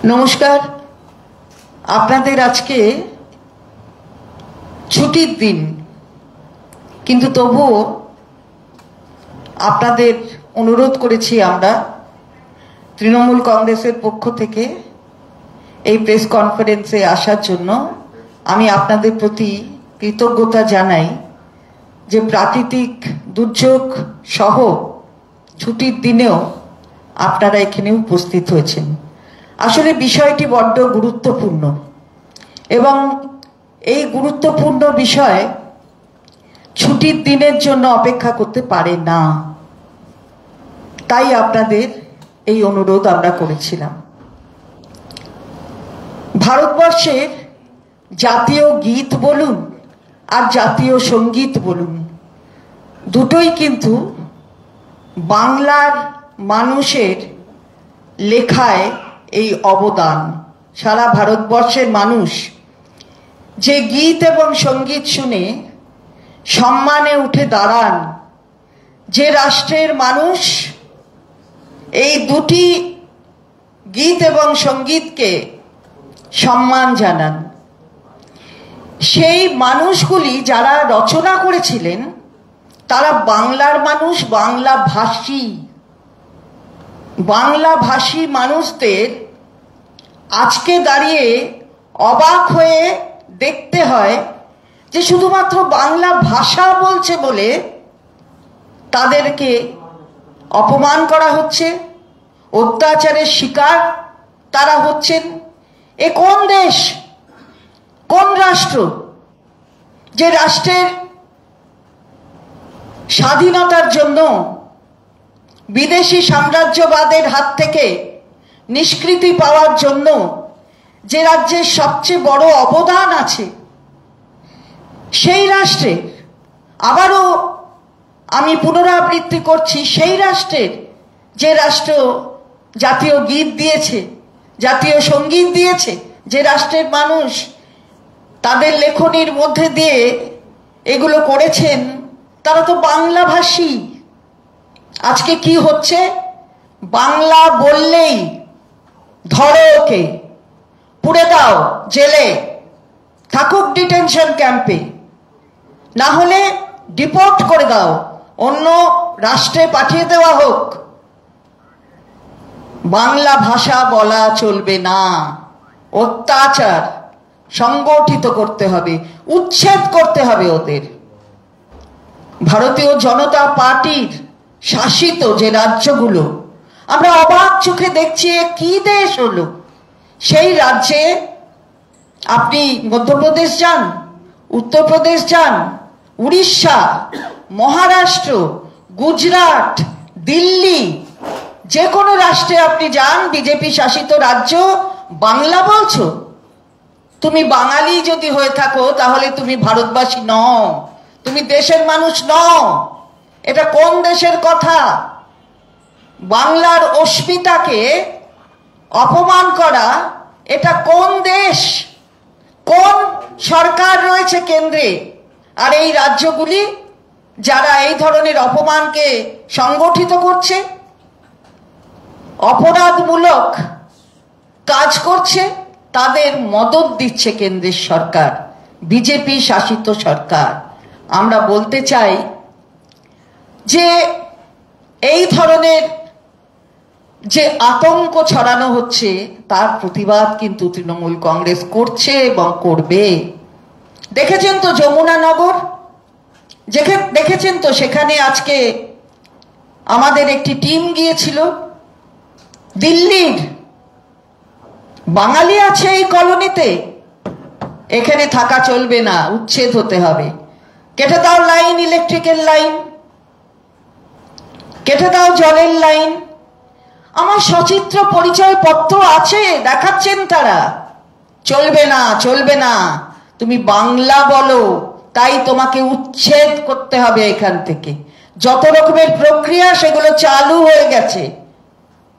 নমস্কার। আপনাদের আজকে ছুটির দিন, কিন্তু তবুও আপনাদের অনুরোধ করেছি আমরা তৃণমূল কংগ্রেসের পক্ষ থেকে এই প্রেস কনফারেন্সে আসার জন্য। আমি আপনাদের প্রতি কৃতজ্ঞতা জানাই যে প্রাকৃতিক দুর্যোগ সহ ছুটির দিনেও আপনারা এখানে উপস্থিত হয়েছেন। আসলে বিষয়টি বড্ড গুরুত্বপূর্ণ এবং এই গুরুত্বপূর্ণ বিষয় ছুটির দিনের জন্য অপেক্ষা করতে পারে না, তাই আপনাদের এই অনুরোধ আমরা করেছিলাম। ভারতবর্ষের জাতীয় গীত বলুন আর জাতীয় সঙ্গীত বলুন, দুটোই কিন্তু বাংলার মানুষের লেখায় এই অবদান। সারা ভারতবর্ষের মানুষ যে গীত এবং সঙ্গীত শুনে সম্মানে উঠে দাঁড়ান, যে রাষ্ট্রের মানুষ এই দুটি গীত এবং সঙ্গীতকে সম্মান জানান, সেই মানুষগুলি যারা রচনা করেছিলেন তারা বাংলার মানুষ, বাংলা ভাষী। বাংলা ভাষী মানুষদের আজকে দাঁড়িয়ে অবাক হয়ে দেখতে হয় যে শুধুমাত্র বাংলা ভাষা বলছে বলে তাদেরকে অপমান করা হচ্ছে, অত্যাচারের শিকার তারা হচ্ছেন। এ কোন দেশ, কোন রাষ্ট্র, যে রাষ্ট্রের স্বাধীনতার জন্য বিদেশি সাম্রাজ্যবাদের হাত থেকে নিষ্কৃতি পাওয়ার জন্য যে রাজ্যের সবচেয়ে বড় অবদান আছে, সেই রাষ্ট্রে আবারও আমি পুনরাবৃত্তি করছি, সেই রাষ্ট্রের যে রাষ্ট্র জাতীয় গীত দিয়েছে, জাতীয় সঙ্গীত দিয়েছে, যে রাষ্ট্রের মানুষ তাদের লেখনীর মধ্যে দিয়ে এগুলো করেছেন, তারা তো বাংলা ভাষী। আজকে কি হচ্ছে? বাংলা বললেই ধরো ওকে, পুড়ে দাও জেলে, থাকুক ডিটেনশন ক্যাম্পে, না হলে ডিপোর্ট করে দাও, অন্য রাষ্ট্রে পাঠিয়ে দেওয়া হোক। বাংলা ভাষা বলা চলবে না। অত্যাচার সংগঠিত করতে হবে, উচ্ছেদ করতে হবে ওদের। ভারতীয় জনতা পার্টির শাসিত যে রাজ্যগুলো, আমরা অবাক চোখে দেখছি কি দেশ হলো। সেই রাজ্যে আপনি মধ্যপ্রদেশ যান, উত্তরপ্রদেশ যান, উড়িষ্যা, মহারাষ্ট্র, গুজরাট, দিল্লি, যে কোনো রাষ্ট্রে আপনি যান, বিজেপি শাসিত রাজ্য, বাংলা বলছো। তুমি বাঙালি যদি হয়ে থাকো তাহলে তুমি ভারতবাসী নও, তুমি দেশের মানুষ নও। এটা কোন দেশের কথা? বাংলার অস্মিতাকে অপমান করা, এটা কোন দেশ? কোন সরকার রয়েছে কেন্দ্রে? আর এই রাজ্যগুলি যারা এই ধরনের অপমানকে সংগঠিত করছে, অপরাধমূলক কাজ করছে, তাদের মদত দিচ্ছে কেন্দ্রের সরকার, বিজেপি শাসিত সরকার। আমরা বলতে চাই যে এই ধরনের যে আতঙ্ক ছড়ানো হচ্ছে তার প্রতিবাদ কিন্তু তৃণমূল কংগ্রেস করছে এবং করবে। দেখেছেন তো যমুনানগর, দেখেছেন তো সেখানে আজকে আমাদের একটি টিম গিয়েছিল। দিল্লির বাঙালি আছে এই কলোনিতে, এখানে থাকা চলবে না, উচ্ছেদ হতে হবে। কেটে দাও লাইন, ইলেকট্রিকের লাইন, কেটে দাও জলের লাইন। আমার সচিত্র পরিচয় পত্র আছে, দেখাচ্ছেন তারা। চলবে না, চলবে না, তুমি বাংলা বলো, তাই তোমাকে উচ্ছেদ করতে হবে এখান থেকে। যত রকমের প্রক্রিয়া সেগুলো চালু হয়ে গেছে।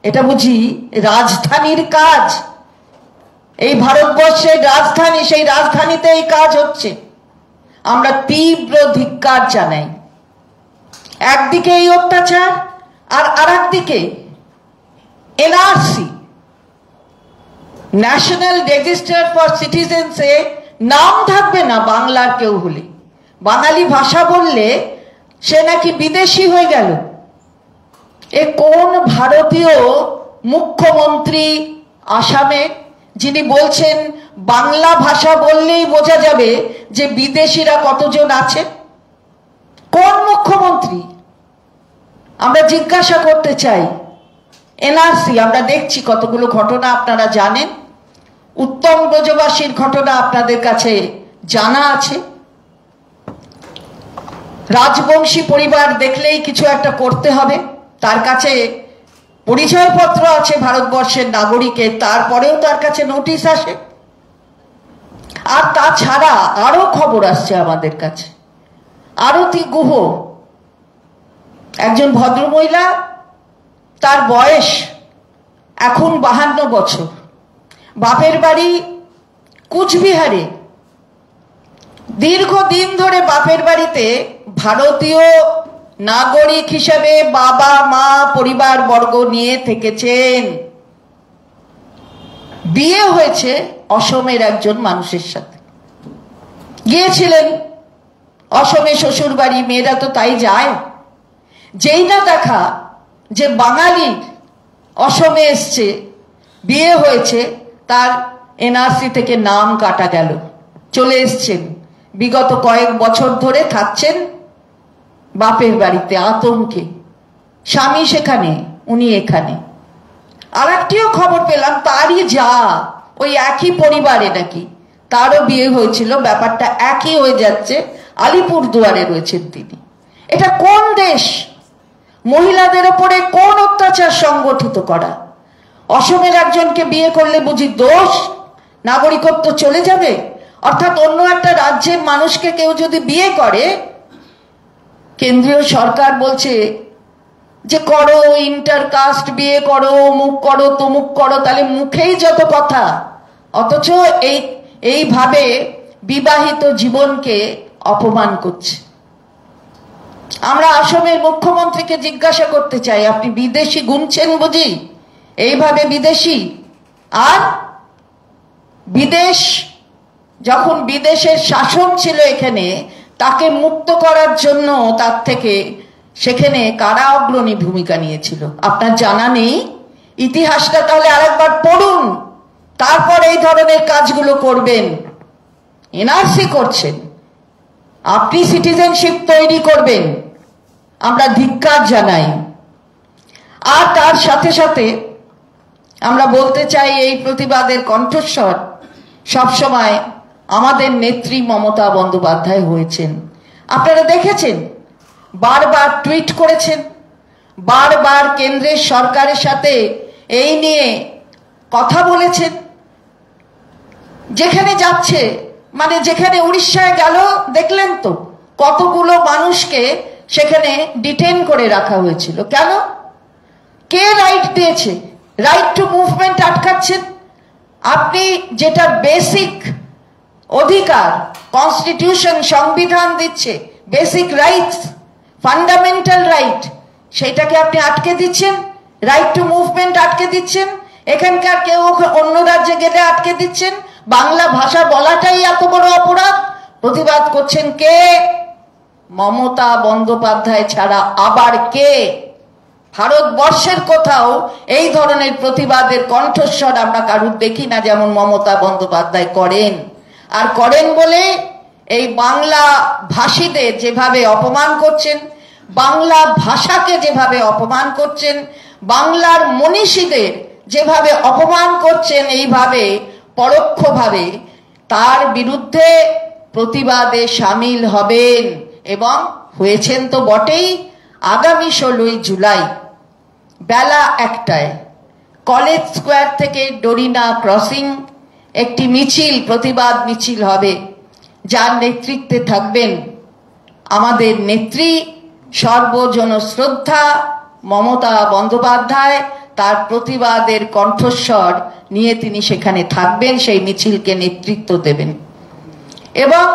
এটা বুঝি রাজধানীর কাজ? এই ভারতবর্ষের রাজধানী, সেই রাজধানীতে এই কাজ হচ্ছে। আমরা তীব্র ধিক্কার জানাই। একদিকে এই অত্যাচার আর আরেকদিকে এনআরসি, ন্যাশনাল রেজিস্টার ফর সিটিজেন্সে নাম থাকবে না বাংলার কেউ হলে। বাঙালি ভাষা বললে সে নাকি বিদেশি হয়ে গেল। এ কোন ভারতীয় মুখ্যমন্ত্রী আসামে যিনি বলছেন বাংলা ভাষা বললেই বোঝা যাবে যে বিদেশিরা কতজন আছে? কোন মুখ্যমন্ত্রী? আমরা জিজ্ঞাসা করতে চাই। এনআরসি আমরা দেখছি কতগুলো ঘটনা আপনারা জানেন। উত্তম ব্রজবাসীর ঘটনা আপনাদের কাছে জানা আছে। রাজবংশী পরিবার দেখলেই কিছু একটা করতে হবে, তার কাছে পরিচয়পত্র আছে ভারতবর্ষের নাগরিকের, তারপরেও তার কাছে নোটিশ আসে। আর তাছাড়া আরো খবর আসছে আমাদের কাছে। আরতি গুহ একজন ভদ্রমহিলা, তার বয়স এখন 52 বছর, বাপের বাড়ি কুচবিহারে। দীর্ঘদিন ধরে বাপের বাড়িতে ভারতীয় নাগরিক হিসেবে বাবা মা পরিবার বর্গ নিয়ে থেকেছেন। বিয়ে হয়েছে অসমের একজন মানুষের সাথে। গিয়েছিলেন অসমে শ্বশুর বাড়ি, মেয়েরা তো তাই যায়। যেই না দেখা যে বাঙালি অসমে এসছে, বিয়ে হয়েছে, তার এনআরসি থেকে নাম কাটা গেল। চলে এসছেন, বিগত কয়েক বছর ধরে থাকছেন বাপের বাড়িতে আতঙ্কে। স্বামী সেখানে, উনি এখানে। আর একটিও খবর পেলাম, তারই যা ওই একই পরিবারে নাকি তারও বিয়ে হয়েছিল, ব্যাপারটা একই হয়ে যাচ্ছে। আলিপুরদুয়ারে রয়েছেন তিনি। এটা কোন দেশ? মহিলাদের ওপরে কোন অত্যাচার সংগঠিত করা? অসমের একজনকে বিয়ে করলে বুঝি দোষ, নাগরিকত্ব চলে যাবে? অর্থাৎ অন্য একটা রাজ্যের মানুষকে কেউ যদি বিয়ে করে, কেন্দ্রীয় সরকার বলছে যে করো, ইন্টারকাস্ট বিয়ে করো, অমুক করো, তমুক করো, তাহলে মুখেই যত কথা, অথচ এইভাবে বিবাহিত জীবনকে অপমান করছে। আমরা আসামের মুখ্যমন্ত্রীকে জিজ্ঞাসা করতে চাই, আপনি বিদেশি গুনছেন বুঝি? এইভাবে বিদেশি। আর বিদেশ, যখন বিদেশের শাসন ছিল এখানে, তাকে মুক্ত করার জন্য তার থেকে সেখানে কারা অগ্রণী ভূমিকা নিয়েছিল আপনার জানা নেই? ইতিহাসটা তাহলে আরেকবার পড়ুন, তারপর এই ধরনের কাজগুলো করবেন। এনআরসি করছেন, আপনি সিটিজেনশিপ তৈরি করবেন, আমরা ধিক্কার জানাই। আর তার সাথে সাথে আমরা বলতে চাই, এই প্রতিবাদের কণ্ঠস্বর সবসময় আমাদের নেত্রী মমতা বন্দ্যোপাধ্যায় হয়েছেন। আপনারা দেখেছেন, বারবার টুইট করেছেন, বারবার কেন্দ্রের সরকারের সাথে এই নিয়ে কথা বলেছেন। যেখানে যাচ্ছে, মানে যেখানে উড়িষ্যায় গেল, দেখলেন তো কতগুলো মানুষকে সেখানে ডিটেন করে রাখা হয়েছিল। কেন? কে রাইট দিয়েছে? রাইট টু মুভমেন্ট আটকাচ্ছেন। আপনি যেটা বেসিক অধিকার, কনস্টিটিউশন, সংবিধান দিচ্ছে, বেসিক রাইটস, ফান্ডামেন্টাল রাইট, সেটাকে আপনি আটকে দিচ্ছেন। রাইট টু মুভমেন্ট আটকে দিচ্ছেন। এখানকার কেউ অন্য রাজ্যে গেলে আটকে দিচ্ছেন। বাংলা ভাষা বলাটাই এত বড় অপরাধ। প্রতিবাদ করছেন কে? মমতা বন্দ্যোপাধ্যায় ছাড়া আবার কে? ভারতবর্ষের কোথাও এই ধরনের প্রতিবাদের কণ্ঠস্বর আমরা কারুর দেখি না, যেমন মমতা বন্দ্যোপাধ্যায় করেন। আর করেন বলে এই বাংলা ভাষীদের যেভাবে অপমান করছেন, বাংলা ভাষাকে যেভাবে অপমান করছেন, বাংলার মনীষীদের যেভাবে অপমান করছেন, এইভাবে পরোক্ষভাবে তার বিরুদ্ধে প্রতিবাদে সামিল হবেন এবং হয়েছেন তো বটেই। আগামী 16ই জুলাই বেলা 1টায় কলেজ স্কোয়ার থেকে ডরিনা ক্রসিং একটি মিছিল, প্রতিবাদ মিছিল হবে, যার নেতৃত্বে থাকবেন আমাদের নেত্রী সর্বজন শ্রদ্ধা মমতা বন্দ্যোপাধ্যায়। তার প্রতিবাদের কণ্ঠস্বর নিয়ে তিনি সেখানে থাকবেন, সেই মিছিলকে নেতৃত্ব দেবেন। এবং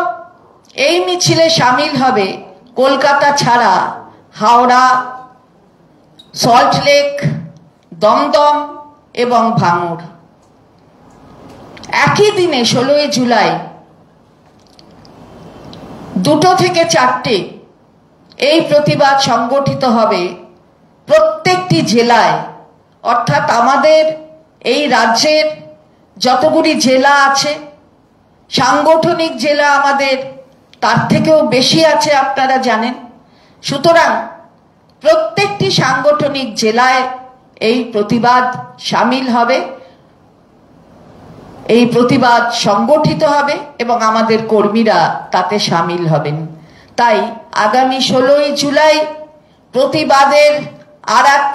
এই মিছিলে সামিল হবে কলকাতা ছাড়া হাওড়া, সল্টলেক, দমদম এবং ভাঙড়। একই দিনে 16ই জুলাই 2টো থেকে 4টে এই প্রতিবাদ সংগঠিত হবে প্রত্যেকটি জেলায়। অর্থাৎ আমাদের এই রাজ্যের যতগুলি জেলা আছে, সাংগঠনিক জেলা আমাদের তার থেকেও বেশি আছে, আপনারা জানেন। সুতরাং প্রত্যেকটি সাংগঠনিক জেলায় এই প্রতিবাদ সামিল হবে, এই প্রতিবাদ সংগঠিত হবে এবং আমাদের কর্মীরা তাতে সামিল হবেন। তাই আগামী 16ই জুলাই প্রতিবাদের আর এক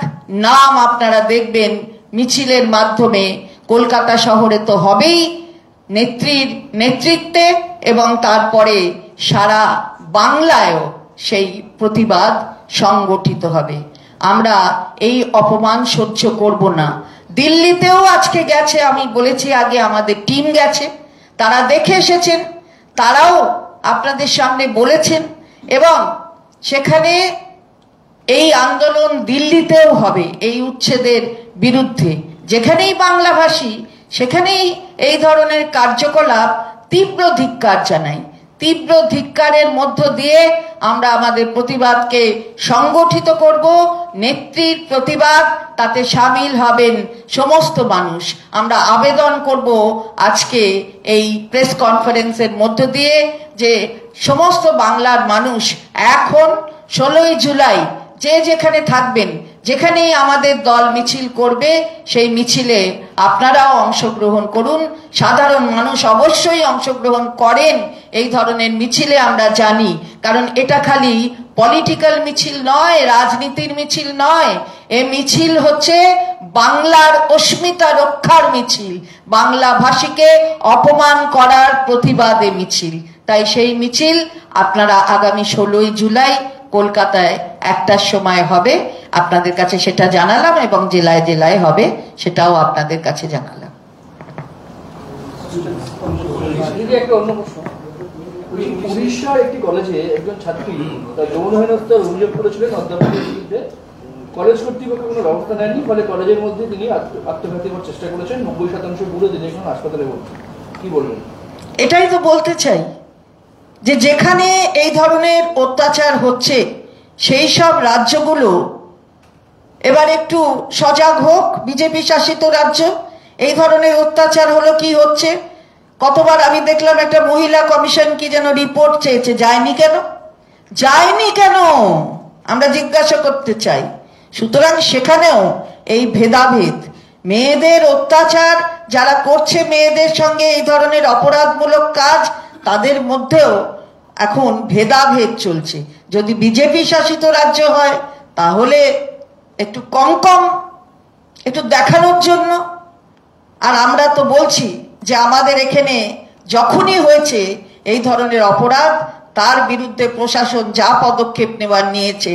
নাম আপনারা দেখবেন মিছিলের মাধ্যমে। কলকাতা শহরে তো হবেই নেত্রীর নেতৃত্বে, এবং তারপরে সারা বাংলায়ও সেই প্রতিবাদ সংগঠিত হবে। আমরা এই অপমান সহ্য করব না। দিল্লিতেও আজকে গেছে, আমি বলেছি আগে, আমাদের টিম গেছে, তারা দেখে এসেছেন, তারাও আপনাদের সামনে বলেছেন, এবং সেখানে এই আন্দোলন দিল্লিতেও হবে এই উচ্ছেদের বিরুদ্ধে। যেখানেই বাংলাভাষী সেখানেই এই ধরনের কার্যকলাপ তীব্র ধিক্কার জানাই। তীব্র ধিক্কারের মধ্য দিয়ে আমরা আমাদের প্রতিবাদকে সংগঠিত করব। নেত্রীর প্রতিবাদ, তাতে সামিল হবেন সমস্ত মানুষ। আমরা আবেদন করব আজকে এই প্রেস কনফারেন্সের মধ্য দিয়ে যে সমস্ত বাংলার মানুষ এখন 16ই জুলাই যে যেখানে থাকবেন, যেখানেই আমাদের দল মিছিল করবে, সেই মিছিলে আপনারাও অংশগ্রহণ করুন। সাধারণ মানুষ অবশ্যই অংশগ্রহণ করেন এই ধরনের মিছিলে, আমরা জানি। কারণ এটা খালি পলিটিক্যাল মিছিল নয়, রাজনীতির মিছিল নয়। এ মিছিল হচ্ছে বাংলার অস্মিতা রক্ষার মিছিল, বাংলা ভাষীকে অপমান করার প্রতিবাদে মিছিল। তাই সেই মিছিল আপনারা আগামী 16ই জুলাই কলকাতায় 1টার সময় হবে। আপনাদের কাছে সেটা জানালাম, এবং জেলায় জেলায় হবে সেটাও আপনাদের কাছে জানালাম। একটা অন্য প্রশ্ন, উড়িষ্যার একটি কলেজে একজন ছাত্রী তার যৌন হেনস্থার অভিযোগ করেছিলেন অধ্যাপকের বিরুদ্ধে। কলেজ কর্তৃপক্ষ কোনো ব্যবস্থা নেয়নি, ফলে কলেজের মধ্যে তিনি আত্মঘাতী করার চেষ্টা করেছেন। 90% বুড়ো তিনি এখন হাসপাতালে ভর্তি। কি বলবেন? এটাই তো বলতে চাই যে যেখানে এই ধরনের অত্যাচার হচ্ছে সেই সব রাজ্যগুলো এবার একটু সজাগ হোক। বিজেপি শাসিত রাজ্য, এই ধরনের অত্যাচার হলো, কি হচ্ছে, কতবার আমি দেখলাম একটা মহিলা কমিশন কি যেন রিপোর্ট চেয়েছে, যায়নি কেন? যায়নি কেন আমরা জিজ্ঞাসা করতে চাই। সুতরাং সেখানেও এই ভেদাভেদ, মেয়েদের অত্যাচার যারা করছে, মেয়েদের সঙ্গে এই ধরনের অপরাধমূলক কাজ, তাদের মধ্যেও এখন ভেদাভেদ চলছে। যদি বিজেপি শাসিত রাজ্য হয় তাহলে একটু কম কম, একটু দেখানোর জন্য। আর আমরা তো বলছি যে আমাদের এখানে যখনই হয়েছে এই ধরনের অপরাধ, তার বিরুদ্ধে প্রশাসন যা পদক্ষেপ নেওয়ার নিয়েছে,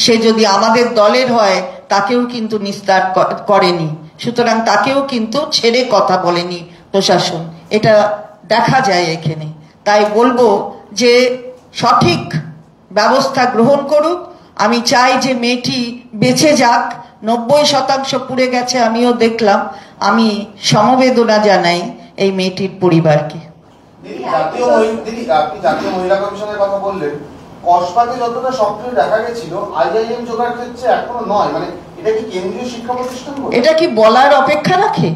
সে যদি আমাদের দলের হয় তাকেও কিন্তু নিস্তার করেনি। সুতরাং তাকেও কিন্তু ছেড়ে কথা বলেনি প্রশাসন, এটা দেখা যায় এখানে। তাই বলবো যে সঠিক ব্যবস্থা গ্রহণ করুক। আমি চাই যে মেয়েটি বেঁচে যাক। 90% পুড়ে গেছে, আমিও দেখলাম। আমি সমবেদনা জানাই এই মেয়েটির পরিবারকে। জাতীয় মহিলা কমিশনের কথা বললেন, কসবাতে যতটা সক্রিয় দেখা গেছিল, আইআইএম জোগাড় ক্ষেত্রে এখনো নয়। মানে এটা কি কেন্দ্রীয় শিক্ষা প্রতিষ্ঠান? এটা কি বলার অপেক্ষা রাখে?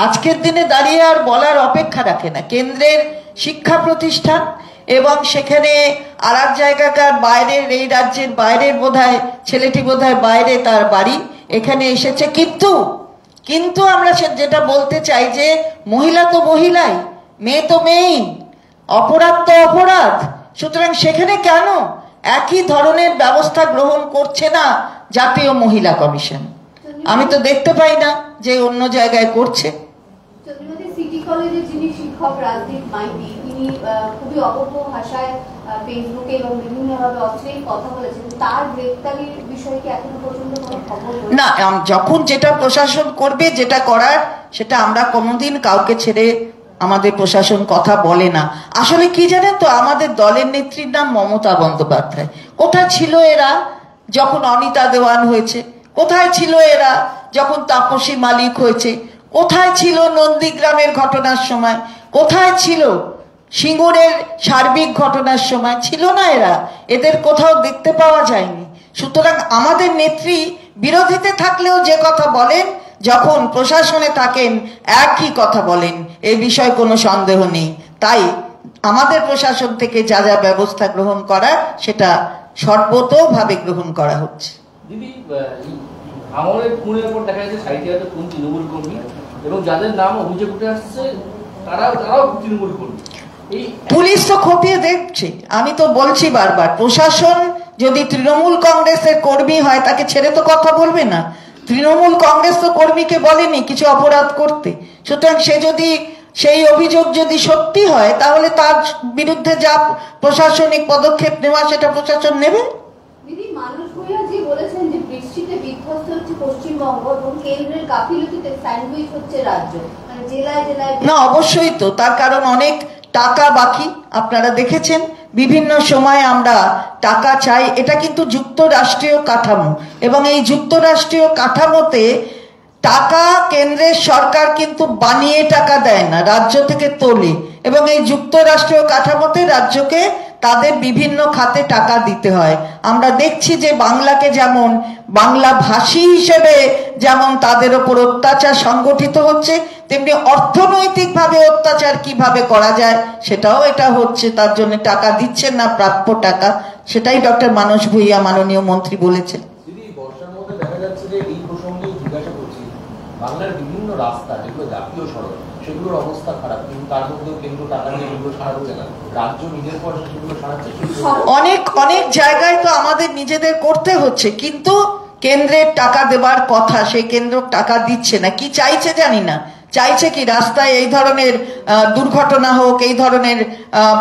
আজকের দিনে দাঁড়িয়ে আর বলার অপেক্ষা রাখে না। কেন্দ্রের শিক্ষা প্রতিষ্ঠান, এবং সেখানে আর এক জায়গাকার বাইরের, এই রাজ্যের বাইরের বোধহয় ছেলেটি, বোধহয় বাইরে তার বাড়ি, এখানে এসেছে। কিন্তু আমরা যেটা বলতে চাই যে মহিলা তো মহিলাই, মেয়ে তো মেয়েই, অপরাধ তো অপরাধ। সুতরাং সেখানে কেন একই ধরনের ব্যবস্থা গ্রহণ করছে না জাতীয় মহিলা কমিশন? আমি তো দেখতে পাই না যে অন্য জায়গায় করছে। সিটি কলেজের যিনি শিক্ষক রাজদীপ মাইতি, তিনি খুবই অপব্য ভাষায় ফেসবুকে এবং বিভিন্নভাবে অশ্লীল কথা বলেছেন। তার গ্রেফতারির বিষয়ে কি এখনো পর্যন্ত কোনো খবর না? যখন যেটা প্রশাসন করবে, যেটা করার, সেটা আমরা কোনোদিন কাউকে ছেড়ে আমাদের প্রশাসন কথা বলে না। আসলে কি জানেন তো, আমাদের দলের নেত্রীর নাম মমতা বন্দ্যোপাধ্যায়। কোথায় ছিল এরা যখন অনিতা দেওয়ান হয়েছে? কোথায় ছিল এরা যখন তাপসী মালিক হয়েছে? কোথায় ছিল নন্দীগ্রামের ঘটনার সময়? কোথায় ছিল সিঙ্গুরের সার্বিক ঘটনার সময়? ছিল না এরা, এদের কোথাও দেখতে পাওয়া যায়নি। সুতরাং আমাদের নেত্রী বিরোধীতে থাকলেও যে কথা বলেন, যখন প্রশাসনে থাকেন একই কথা বলেন, এ বিষয়ে কোনো সন্দেহ নেই। তাই আমাদের প্রশাসন থেকে যা যা ব্যবস্থা গ্রহণ করা, সেটা সর্বতোভাবে গ্রহণ করা হচ্ছে। দিদি, ভাঙড়ের খুনের উপর দেখা যাচ্ছে 60,000 খুন তৃণমূল কর্মী, এবং যাদের নাম অভিযোগ উঠে আসছে তারাও তৃণমূল কর্মী। পুলিশ তো খতিয়ে দেখছে। আমি তো বলছি বারবার, প্রশাসন যদি তৃণমূল কংগ্রেসের কর্মী হয় তাকে ছেড়ে তো কথা বলবে না। তৃণমূল কংগ্রেস তো কর্মীকে বলেনি কিছু অপরাধ করতে। সুতরাং সে যদি সেই অভিযোগ যদি সত্যি হয়, তাহলে তার বিরুদ্ধে যা প্রশাসনিক পদক্ষেপ নেওয়া সেটা প্রশাসন নেবে। দিদি, মানুষ ভূঁইয়াজি বলেছেন যে বৃষ্টিতে বিধ্বস্ত হচ্ছে পশ্চিমবঙ্গ এবং কেন্দ্রের গাফিলতিতে স্যান্ডউইচ হচ্ছে রাজ্য, মানে জেলায় জেলায়। না, অবশ্যই তো, তার কারণ অনেক টাকা বাকি। আপনারা দেখেছেন বিভিন্ন সময় আমরা টাকা চাই, এটা কিন্তু যুক্তরাষ্ট্রীয় কাঠামো, এবং এই যুক্তরাষ্ট্রীয় কাঠামোতে টাকা কেন্দ্রের সরকার কিন্তু বানিয়ে টাকা দেয় না, রাজ্য থেকে তোলে, এবং এই যুক্তরাষ্ট্রীয় কাঠামোতে রাজ্যকে তাদের বিভিন্ন খাতে টাকা দিতে হয়। আমরা দেখছি যে বাংলাকে যেমন বাংলা ভাষী হিসেবে যেমন তাদের ওপর অত্যাচার সংগঠিত হচ্ছে, তেমনি অর্থনৈতিকভাবে অত্যাচার কিভাবে করা যায় সেটাও এটা হচ্ছে। তার জন্য টাকা দিচ্ছেন না, প্রাপ্য টাকা, সেটাই ডক্টর মানস ভূঁইয়া মাননীয় মন্ত্রী বলেছেন। দিদি, বর্ষার মধ্যে দেখা যাচ্ছে যে এই প্রসঙ্গে জিজ্ঞাসা করছি, বাংলার বিভিন্ন রাস্তা যেগুলো জাতীয় সড়ক সেগুলোর অবস্থা খারাপ, কিন্তু তার মধ্যেও কেন্দ্র টাকা নিয়ে সেগুলো সারাচ্ছে না, রাজ্য নিজের পয়সা সেগুলো সারাচ্ছে। অনেক অনেক জায়গায় তো আমাদের নিজেদের করতে হচ্ছে, কিন্তু কেন্দ্রের টাকা দেবার কথা, সেই কেন্দ্র টাকা দিচ্ছে না। কি চাইছে জানি না, চাইছে কি রাস্তায় এই ধরনের দুর্ঘটনা হোক, এই ধরনের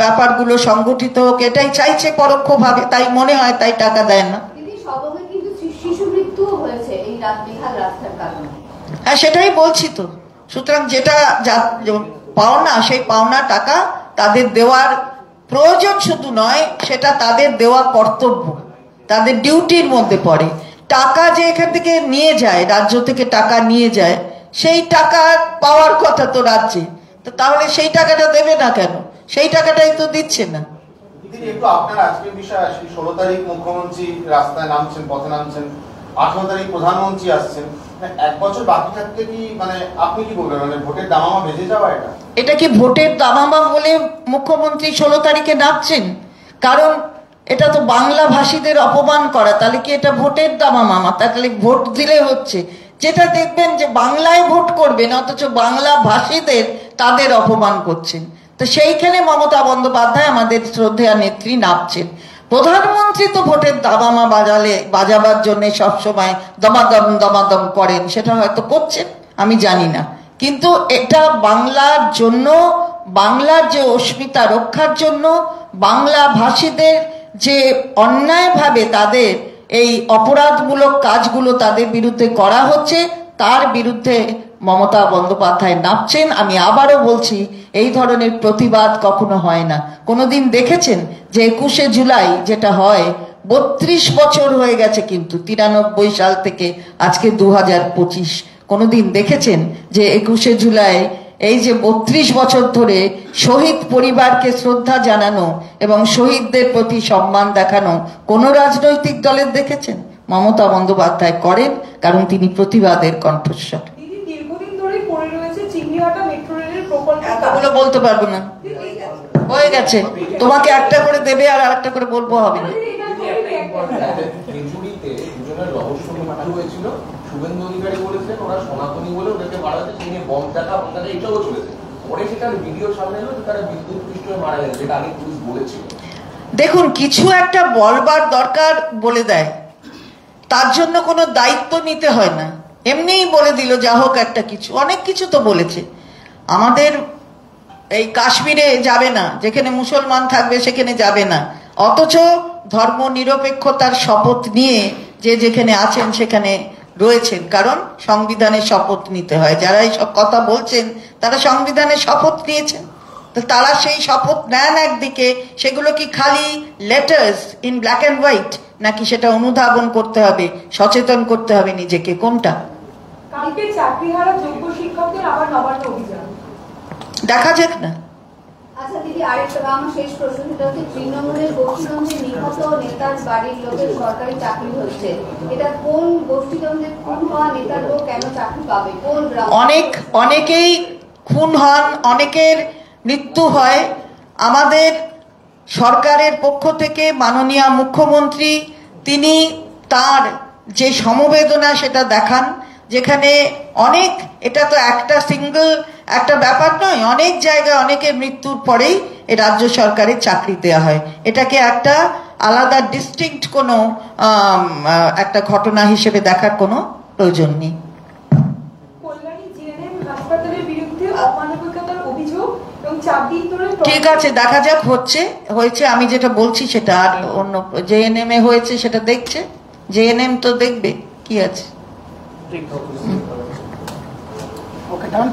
ব্যাপারগুলো সংগঠিত হোক, এটাই চাইছে পরোক্ষভাবে, তাই মনে হয়, তাই টাকা দেয় না। দিদি, সবকে কিন্তু শিশু মৃত্যুও হয়েছে এই বেহাল রাস্তার কারণে। হ্যাঁ, সেটাই বলছি তো। সুতরাং যেটা পাওনা, সেই পাওনা টাকা তাদের দেওয়ার প্রয়োজন শুধু নয়, সেটা তাদের দেওয়া কর্তব্য, তাদের ডিউটির মধ্যে পড়ে। টাকা যে এখান থেকে নিয়ে যায়, রাজ্য থেকে টাকা নিয়ে যায়, সেই টাকা পাওয়ার কথা তো রাজ্যে, তো তাহলে সেই টাকাটা দেবে না কেন? সেই টাকাটাই তো দিচ্ছে না। একটু আপনার আজকের বিষয় আসি। 16 তারিখ মুখ্যমন্ত্রী রাস্তায় নামছেন, পথে নামছেন, 18 তারিখ প্রধানমন্ত্রী আসছেন। এক বছর বাকি থাকতে কি মানে আপনি কি বলবেন, মানে ভোটের দামামা বেজে যাওয়া? এটা কি ভোটের দামামা বলে মুখ্যমন্ত্রী 16 তারিখে নামছেন? কারণ এটা তো বাংলা ভাষীদের অপমান করা, তাহলে কি এটা ভোটের দামামা? তাহলে ভোট দিলে হচ্ছে, যেটা দেখবেন যে বাংলায় ভোট করবেন অথচ বাংলা ভাষীদের তাদের অপমান করছেন। তো সেইখানে মমতা বন্দ্যোপাধ্যায় আমাদের শ্রদ্ধেয় নেত্রী নামছেন। প্রধানমন্ত্রী তো ভোটের দামামা বাজাবার জন্য সবসময় দমাদম দমাদম করেন, সেটা হয়তো করছেন, আমি জানি না, কিন্তু এটা বাংলার জন্য, বাংলার যে অস্মিতা রক্ষার জন্য, বাংলা ভাষীদের যে অন্যায়ভাবে তাদের এই অপরাধমূলক কাজগুলো তাদের বিরুদ্ধে করা হচ্ছে, তার বিরুদ্ধে মমতা বন্দ্যোপাধ্যায় নামছেন। আমি আবারও বলছি, এই ধরনের প্রতিবাদ কখনো হয় না। কোনোদিন দেখেছেন যে 21শে জুলাই যেটা হয়, 32 বছর হয়ে গেছে, কিন্তু 93 সাল থেকে আজকে 2025, কোনোদিন দেখেছেন যে 21শে জুলাই এই যে 32 বছর ধরে শহীদ পরিবারকে শ্রদ্ধা জানানো এবং শহীদদের প্রতি সম্মান দেখানো কোন রাজনৈতিক দলের দেখেছেন? মমতা বন্দ্যোপাধ্যায় করেন, কারণ তিনি প্রতিবাদের কণ্ঠস্বর। দীর্ঘদিন ধরে পড়ে রয়েছে চিংড়িহাটা মেট্রো রেলের প্রকল্প, এতগুলো বলতে পারবো না, হয়ে গেছে। তোমাকে একটা করে দেবে আর একটা করে বলবো, হবে না। খেজুরিতে দুজনের রহস্য মৃত্যু হয়েছিল, শুভেন্দু অধিকারী বলেছেন ওরা সনাতনী বলে ওদেরকে মারা হয়েছে, সেই নিয়ে বম দেখা এটাও চলেছে। পরে সেটার ভিডিও সামনে এলো যে তারা বিদ্যুৎ পৃষ্ঠ হয়ে মারা গেছে, যেটা আগে পুলিশ বলেছিল। দেখুন, কিছু একটা বলবার দরকার বলে দেয়, তার জন্য কোনো দায়িত্ব নিতে হয় না, এমনিই বলে দিল যা হোক একটা কিছু। অনেক কিছু তো বলেছে, আমাদের এই কাশ্মীরে যাবে না, যেখানে মুসলমান থাকবে সেখানে যাবে না, অথচ ধর্ম নিরপেক্ষতার শপথ নিয়ে যে যেখানে আছেন সেখানে রয়েছেন, কারণ সংবিধানের শপথ নিতে হয়। যারা এই সব কথা বলছেন তারা সংবিধানের শপথ নিয়েছেন, তো তারা সেই শপথ নেন একদিকে, সেগুলো কি খালি letters in black and white, নাকি সেটা অনুধাবন করতে হবে, সচেতন করতে হবে নিজেকে, কোনটা? কালকে চাকরিহারা যোগ্য শিক্ষকদের আবার নবান্ন অভিযান। দেখা যাক না। আচ্ছা দিদি, আরেকটা আমার শেষ প্রশ্ন, সেটা হচ্ছে তৃণমূলের গোষ্ঠীদ্বন্দ্বে নিহত নেতার বাড়ির লোকের সরকারি চাকরি হচ্ছে, এটা কোন গোষ্ঠীদ্বন্দ্বে খুন হওয়া নেতার লোক কেন চাকরি পাবে, কোন গ্রাম? অনেকেই খুন হন, অনেকের মৃত্যু হয়। আমাদের সরকারের পক্ষ থেকে মাননীয় মুখ্যমন্ত্রী তিনি তার যে সমবেদনা সেটা দেখান, যেখানে অনেক, এটা তো একটা সিঙ্গল একটা ব্যাপার নয়, অনেক জায়গায় অনেকের মৃত্যুর পরেই এই রাজ্য সরকারের চাকরি দেওয়া হয়। এটাকে একটা আলাদা ডিস্টিংক্ট কোনো একটা ঘটনা হিসেবে দেখার কোনো প্রয়োজন নেই। কল্যাণী জিএনএম হাসপাতালের বিরুদ্ধে অমানবিকতার অভিযোগ এবং 4 দিন ধরে ঠিক আছে, দেখা যাক হয়েছে আমি যেটা বলছি সেটা। আর অন্য জেএনএম এ হয়েছে সেটা দেখছে, জেএনএম তো দেখবে কি আছে। ঠিক ওকে ডান।